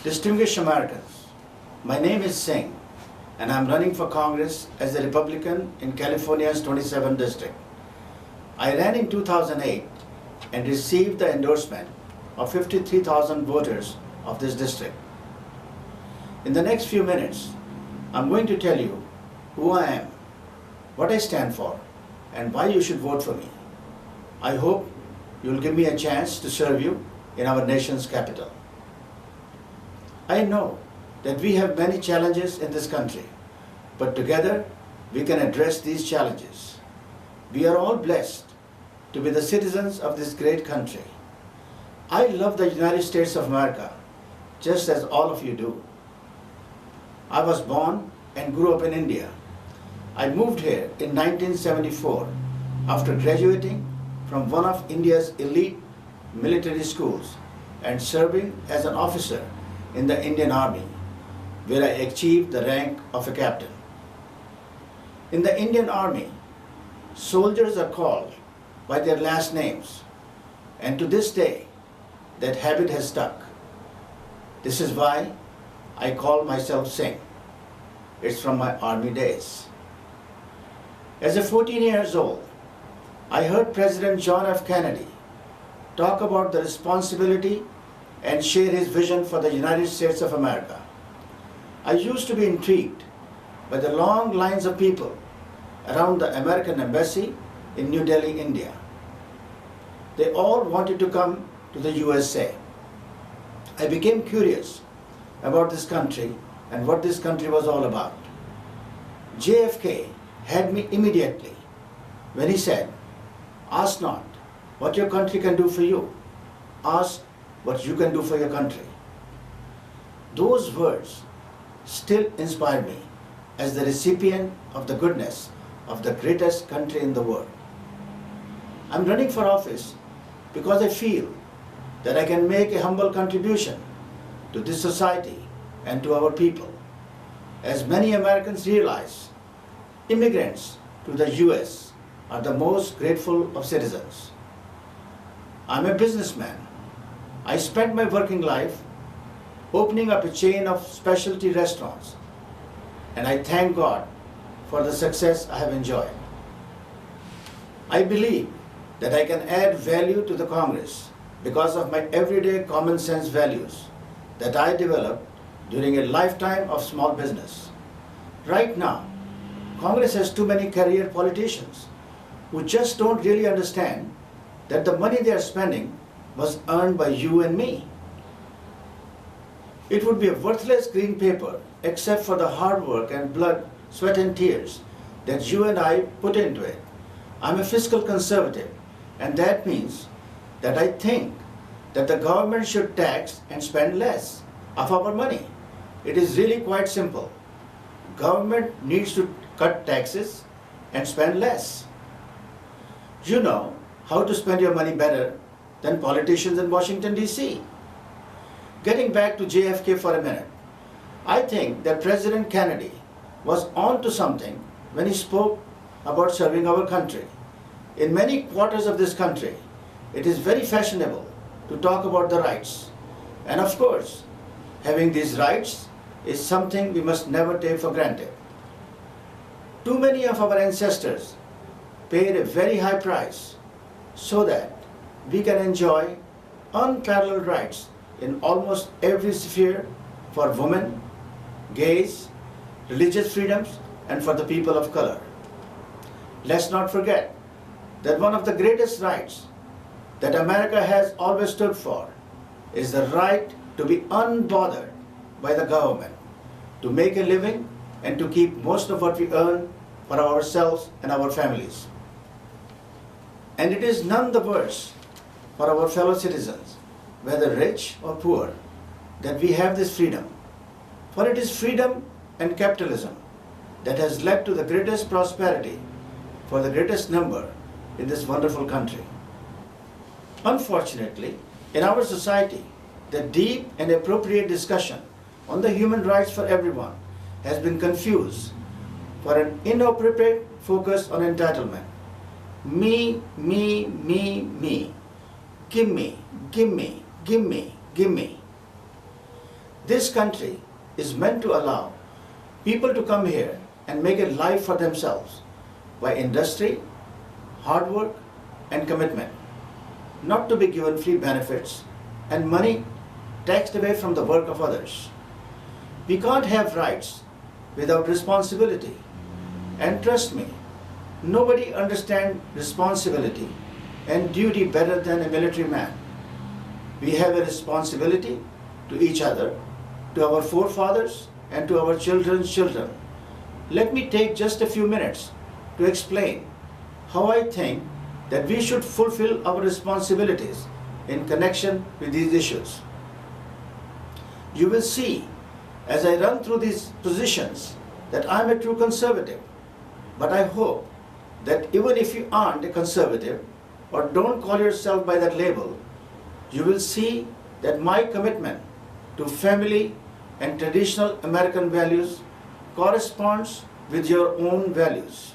Distinguished Americans, my name is Singh and I'm running for Congress as a Republican in California's 27th district. I ran in 2008 and received the endorsement of 53,000 voters of this district. In the next few minutes, I'm going to tell you who I am, what I stand for, and why you should vote for me. I hope you'll give me a chance to serve you in our nation's capital. I know that we have many challenges in this country, but together we can address these challenges. We are all blessed to be the citizens of this great country. I love the United States of America, just as all of you do. I was born and grew up in India. I moved here in 1974 after graduating from one of India's elite military schools and serving as an officer in the Indian Army, where I achieved the rank of a captain. In the Indian Army, soldiers are called by their last names, and to this day, that habit has stuck. This is why I call myself Singh. It's from my army days. As a 14 years old, I heard President John F. Kennedy talk about the responsibility and share his vision for the United States of America. I used to be intrigued by the long lines of people around the American Embassy in New Delhi, India. They all wanted to come to the USA. I became curious about this country and what this country was all about. JFK had me immediately when he said, "Ask not what your country can do for you, ask what you can do for your country." Those words still inspire me as the recipient of the goodness of the greatest country in the world. I'm running for office because I feel that I can make a humble contribution to this society and to our people. As many Americans realize, immigrants to the US are the most grateful of citizens. I'm a businessman. I spent my working life opening up a chain of specialty restaurants, and I thank God for the success I have enjoyed. I believe that I can add value to the Congress because of my everyday common sense values that I developed during a lifetime of small business. Right now, Congress has too many career politicians who just don't really understand that the money they are spending was earned by you and me. It would be a worthless green paper except for the hard work and blood, sweat and tears that you and I put into it. I'm a fiscal conservative, and that means that I think that the government should tax and spend less of our money. It is really quite simple. Government needs to cut taxes and spend less. You know how to spend your money better than politicians in Washington, D.C. Getting back to JFK for a minute, I think that President Kennedy was on to something when he spoke about serving our country. In many quarters of this country, it is very fashionable to talk about the rights. And of course, having these rights is something we must never take for granted. Too many of our ancestors paid a very high price so that we can enjoy unparalleled rights in almost every sphere for women, gays, religious freedoms, and for the people of color. Let's not forget that one of the greatest rights that America has always stood for is the right to be unbothered by the government, to make a living and to keep most of what we earn for ourselves and our families. And it is none the worse for our fellow citizens, whether rich or poor, that we have this freedom. For it is freedom and capitalism that has led to the greatest prosperity for the greatest number in this wonderful country. Unfortunately, in our society, the deep and appropriate discussion on the human rights for everyone has been confused for an inappropriate focus on entitlement. Me, me, me, me. Give me, give me, give me, give me. This country is meant to allow people to come here and make a life for themselves by industry, hard work, and commitment, not to be given free benefits and money taxed away from the work of others. We can't have rights without responsibility. And trust me, nobody understands responsibility and duty better than a military man. We have a responsibility to each other, to our forefathers, and to our children's children. Let me take just a few minutes to explain how I think that we should fulfill our responsibilities in connection with these issues. You will see as I run through these positions that I am a true conservative, but I hope that even if you aren't a conservative or don't call yourself by that label, you will see that my commitment to family and traditional American values corresponds with your own values.